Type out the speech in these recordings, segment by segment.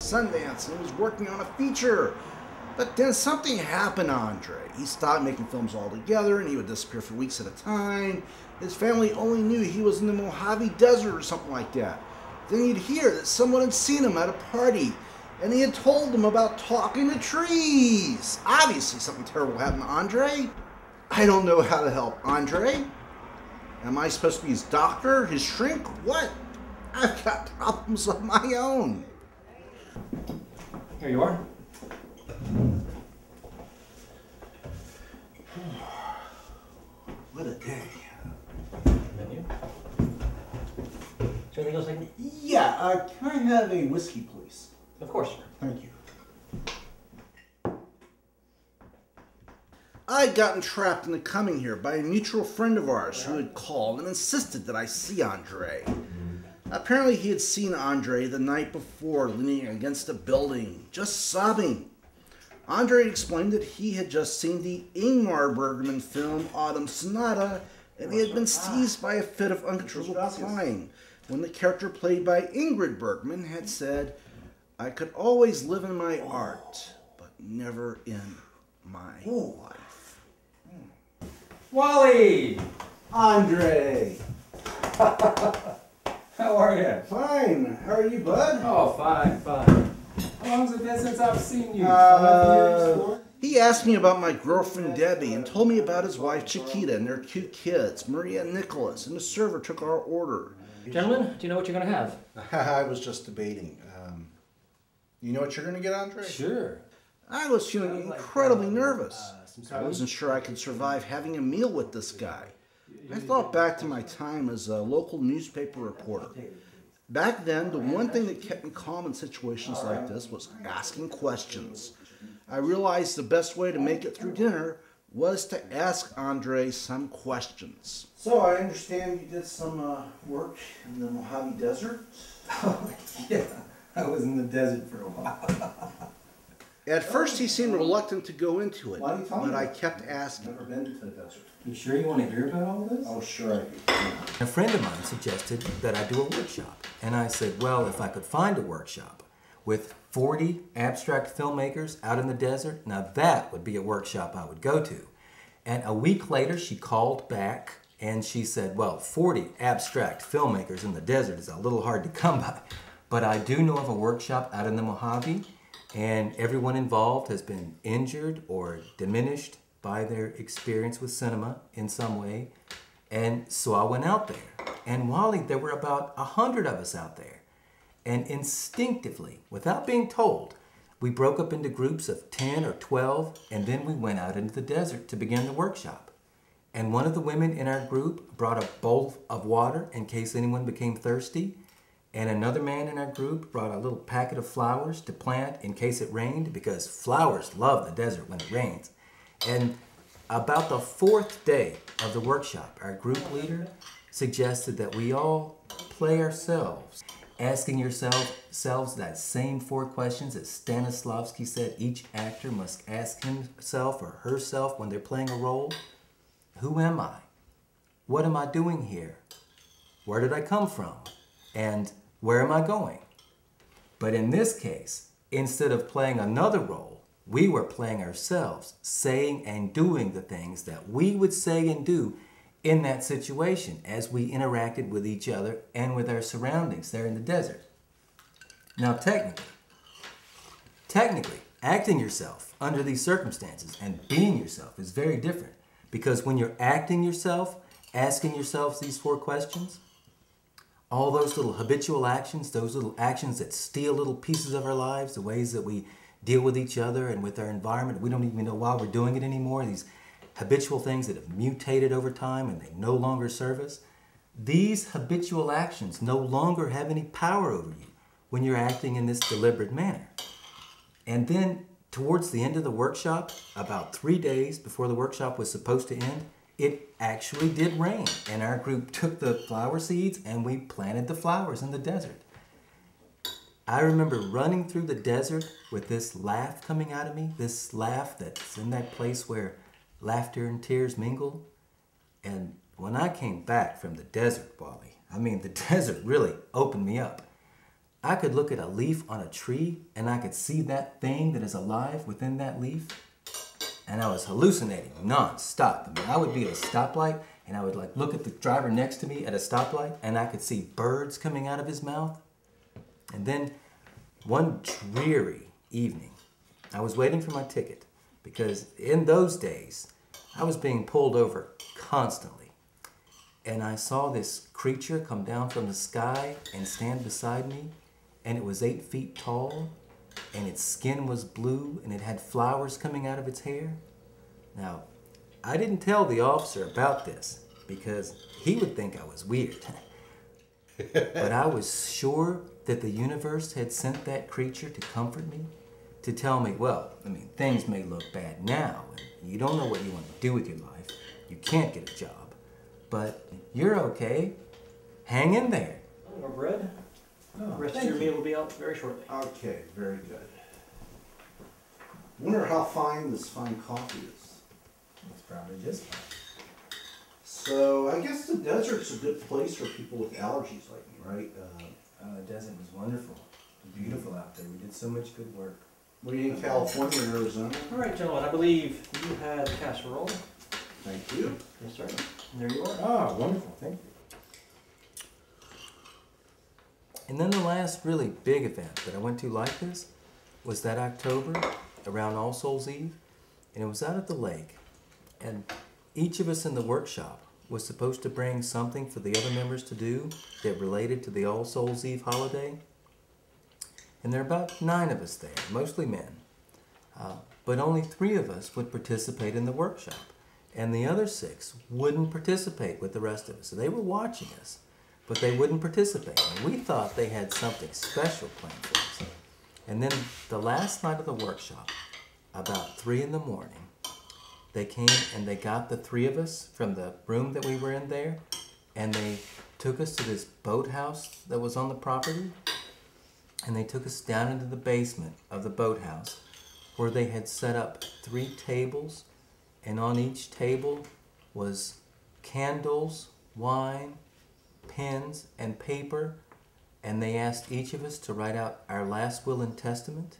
Sundance and he was working on a feature. But then something happened to Andre. He stopped making films altogether and he would disappear for weeks at a time. His family only knew he was in the Mojave Desert or something like that. Then you'd hear that someone had seen him at a party and he had told them about talking to trees. Obviously something terrible happened to Andre. I don't know how to help Andre. Am I supposed to be his doctor, his shrink? What? I've got problems of my own. Here you are. What a day. Menu. Is there anything else I can... Yeah, can I have a whiskey, please? Of course. Thank you. I'd gotten trapped into coming here by a mutual friend of ours who had called and insisted that I see Andre. Apparently he had seen Andre the night before leaning against a building, just sobbing. Andre explained that he had just seen the Ingmar Bergman film Autumn Sonata and he had been seized by a fit of uncontrollable crying when the character played by Ingrid Bergman had said, "I could always live in my art, but never in my life." Wally! Andre! How are you? Fine. How are you, bud? Oh, fine. How long has it been since I've seen you? 5 years, 4? He asked me about my girlfriend Debbie and told me about his wife Chiquita and their 2 kids, Maria and Nicholas, and the server took our order. Gentlemen, do you know what you're going to have? I was just debating. You know what you're going to get, Andre? Sure. I was feeling incredibly nervous. I wasn't sure I could survive having a meal with this guy. I thought back to my time as a local newspaper reporter. Back then, the one thing that kept me calm in situations like this was asking questions. I realized the best way to make it through dinner was to ask Andre some questions. So I understand you did some work in the Mojave Desert? Oh, yeah. I was in the desert for a while. At first he seemed reluctant to go into it, Why do you tell me but I that? kept asking. Never been to the desert. You sure you want to hear about all this? Oh, sure I do. A friend of mine suggested that I do a workshop. And I said, well, if I could find a workshop with 40 abstract filmmakers out in the desert, now that would be a workshop I would go to. And a week later, she called back and she said, well, 40 abstract filmmakers in the desert is a little hard to come by. But I do know of a workshop out in the Mojave, and everyone involved has been injured or diminished by their experience with cinema in some way. And so I went out there. And Wally, there were about 100 of us out there. And instinctively, without being told, we broke up into groups of 10 or 12, and then we went out into the desert to begin the workshop. And one of the women in our group brought a bowl of water in case anyone became thirsty. And another man in our group brought a little packet of flowers to plant in case it rained, because flowers love the desert when it rains. And about the 4th day of the workshop, our group leader suggested that we all play ourselves, asking yourselves that same 4 questions that Stanislavski said each actor must ask himself or herself when they're playing a role. Who am I? What am I doing here? Where did I come from? And where am I going? But in this case, instead of playing another role, we were playing ourselves, saying and doing the things that we would say and do in that situation as we interacted with each other and with our surroundings there in the desert. Now technically, acting yourself under these circumstances and being yourself is very different, because when you're acting yourself, asking yourselves these 4 questions, all those little habitual actions, those little actions that steal little pieces of our lives, the ways that we deal with each other and with our environment, we don't even know why we're doing it anymore, these habitual things that have mutated over time and they no longer serve us, these habitual actions no longer have any power over you when you're acting in this deliberate manner. And then towards the end of the workshop, about 3 days before the workshop was supposed to end, it actually did rain, and our group took the flower seeds and we planted the flowers in the desert. I remember running through the desert with this laugh coming out of me, this laugh that's in that place where laughter and tears mingle. And when I came back from the desert, Wally, I mean, the desert really opened me up. I could look at a leaf on a tree and I could see that thing that is alive within that leaf. And I was hallucinating non-stop. I mean, I would be at a stoplight and I would like look at the driver next to me at a stoplight and I could see birds coming out of his mouth. And then one dreary evening, I was waiting for my ticket because in those days, I was being pulled over constantly. And I saw this creature come down from the sky and stand beside me. And it was 8 feet tall, and its skin was blue, and it had flowers coming out of its hair. Now, I didn't tell the officer about this because he would think I was weird. But I was sure that the universe had sent that creature to comfort me, to tell me, well, I mean, things may look bad now, and you don't know what you want to do with your life. You can't get a job, but you're okay. Hang in there. More bread. Oh, The rest of thank your you. meal will be out very shortly. Okay, very good. Wonder how fine this fine coffee is. It's probably just fine. So I guess the desert's a good place for people with allergies like me, right? The desert was wonderful. Beautiful out there. We did so much good work. Were you in California or Arizona? All right, gentlemen, I believe you had casserole. Thank you. Yes, sir. And there you are. Oh, wonderful. Thank you. And then the last really big event that I went to like this was that October, around All Souls Eve, and it was out at the lake. And each of us in the workshop was supposed to bring something for the other members to do that related to the All Souls Eve holiday. And there are about 9 of us there, mostly men. But only 3 of us would participate in the workshop. And the other 6 wouldn't participate with the rest of us. So they were watching us, but they wouldn't participate. And we thought they had something special planned for us. And then the last night of the workshop, about 3 in the morning, they came and they got the 3 of us from the room that we were in there, and they took us to this boathouse that was on the property, and they took us down into the basement of the boathouse where they had set up 3 tables, and on each table was candles, wine, pens, and paper, and they asked each of us to write out our last will and testament,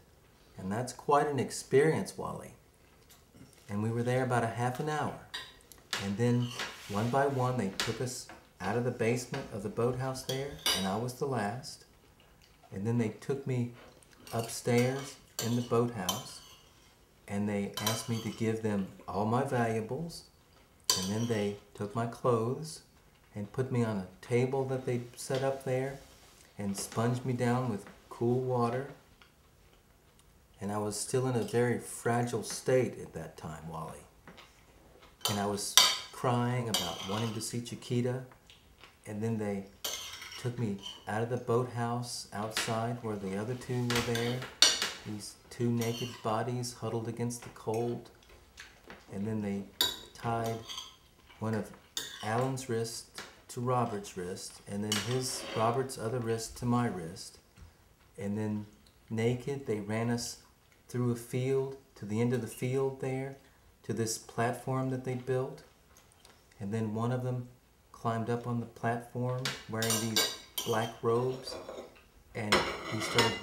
and that's quite an experience, Wally. And we were there about a half an hour, and then one by one they took us out of the basement of the boathouse there, and I was the last, and then they took me upstairs in the boathouse, and they asked me to give them all my valuables, and then they took my clothes and put me on a table that they set up there and sponged me down with cool water. And I was still in a very fragile state at that time, Wally. And I was crying about wanting to see Chiquita. And then they took me out of the boathouse outside where the other 2 were there. These 2 naked bodies huddled against the cold. And then they tied one of Alan's wrists to Robert's wrist, and then Robert's other wrist to my wrist. And then naked, they ran us through a field to the end of the field there, to this platform that they built. And then one of them climbed up on the platform wearing these black robes, and he started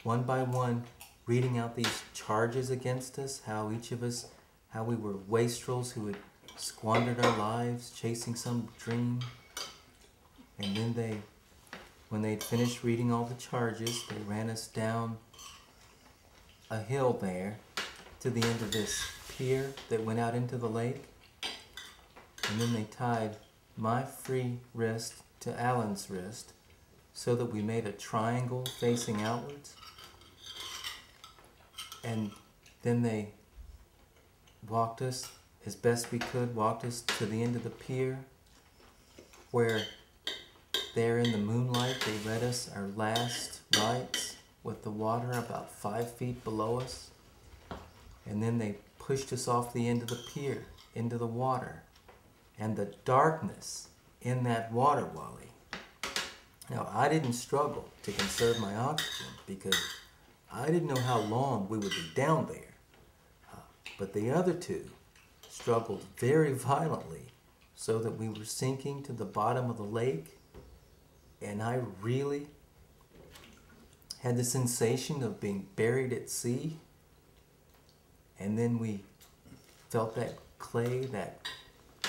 one by one reading out these charges against us, how each of us, how we were wastrels who had squandered our lives chasing some dream. And then when they'd finished reading all the charges, they ran us down a hill there to the end of this pier that went out into the lake. And then they tied my free wrist to Alan's wrist so that we made a triangle facing outwards. And then they walked us as best we could, walked us to the end of the pier where there in the moonlight they read us our last rites with the water about 5 feet below us. And then they pushed us off the end of the pier into the water. And the darkness in that water, Wally. Now, I didn't struggle to conserve my oxygen because I didn't know how long we would be down there. But the other 2 struggled very violently so that we were sinking to the bottom of the lake. And I really had the sensation of being buried at sea. And then we felt that clay, that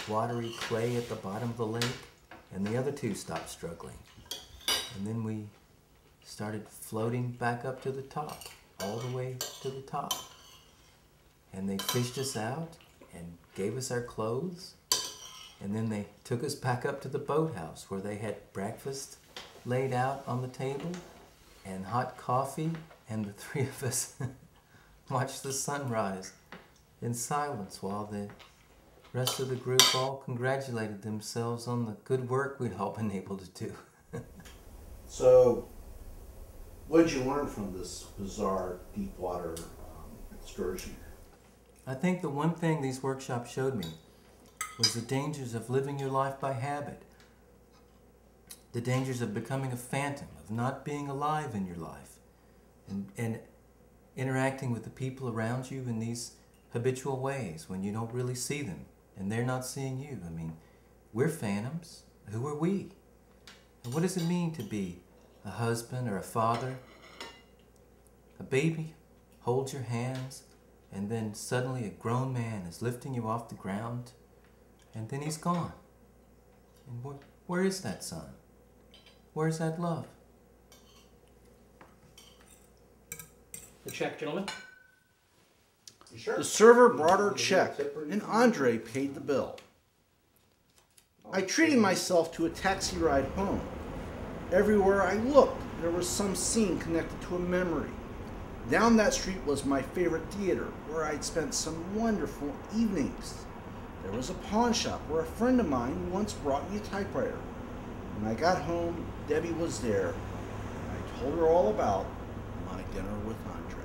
watery clay at the bottom of the lake, and the other two stopped struggling. And then we started floating back up to the top, all the way to the top. And they fished us out and gave us our clothes. And then they took us back up to the boathouse where they had breakfast laid out on the table and hot coffee, and the three of us watched the sunrise in silence while the rest of the group all congratulated themselves on the good work we'd all been able to do. So, what did you learn from this bizarre deep water excursion? I think the one thing these workshops showed me was the dangers of living your life by habit. The dangers of becoming a phantom, of not being alive in your life, and interacting with the people around you in these habitual ways when you don't really see them and they're not seeing you. I mean, we're phantoms. Who are we? And what does it mean to be a husband or a father? A baby holds your hands, and then suddenly a grown man is lifting you off the ground, and then he's gone. And where is that son? Where's that love? The check, gentlemen. You sure? The server brought her check, and Andre paid the bill. I treated myself to a taxi ride home. Everywhere I looked, there was some scene connected to a memory. Down that street was my favorite theater, where I'd spent some wonderful evenings. There was a pawn shop where a friend of mine once brought me a typewriter. When I got home, Debbie was there. I told her all about my dinner with Andre.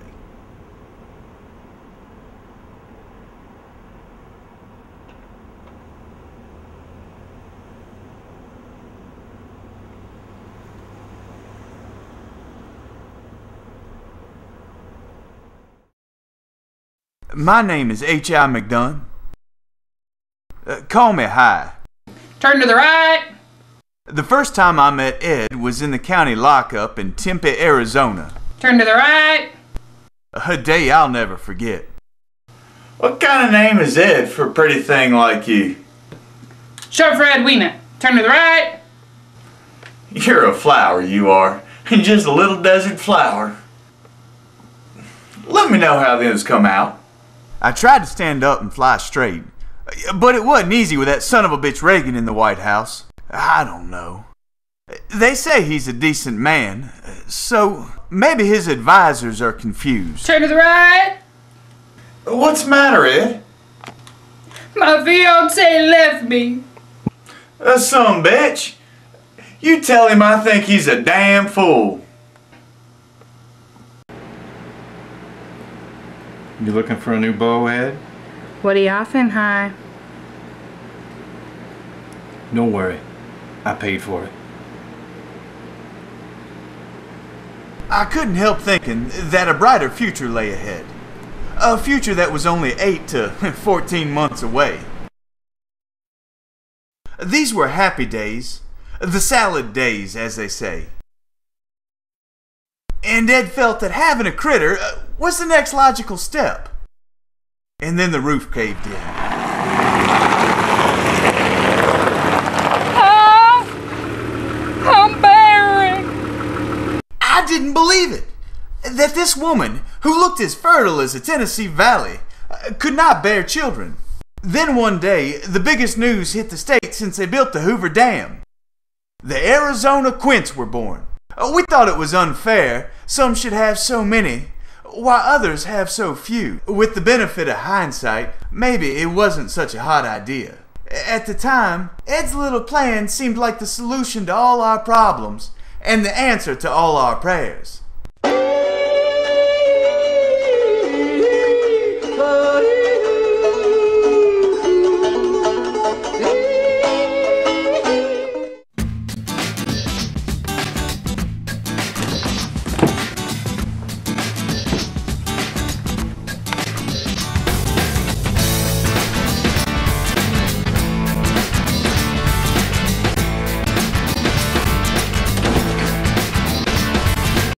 My name is H.I. McDunn. Call me High. Turn to the right. The first time I met Ed was in the county lockup in Tempe, Arizona. Turn to the right. A day I'll never forget. What kind of name is Ed for a pretty thing like you? Short for Edwina. Turn to the right. You're a flower, you are. Just a little desert flower. Let me know how those come out. I tried to stand up and fly straight, but it wasn't easy with that son of a bitch Reagan in the White House. I don't know. They say he's a decent man, so maybe his advisors are confused. Turn to the right. What's the matter, Ed? My fiancé left me. Some bitch. You tell him I think he's a damn fool. You looking for a new beau, Ed? What are you offering, High? Don't worry. I paid for it. I couldn't help thinking that a brighter future lay ahead. A future that was only 8 to 14 months away. These were happy days. The salad days, as they say. And Ed felt that having a critter was the next logical step. And then the roof caved in. I'm bearing. I didn't believe it. That this woman, who looked as fertile as the Tennessee Valley, could not bear children. Then one day, the biggest news hit the state since they built the Hoover Dam. The Arizona Quints were born. We thought it was unfair. Some should have so many, while others have so few. With the benefit of hindsight, maybe it wasn't such a hot idea. At the time, Ed's little plan seemed like the solution to all our problems and the answer to all our prayers.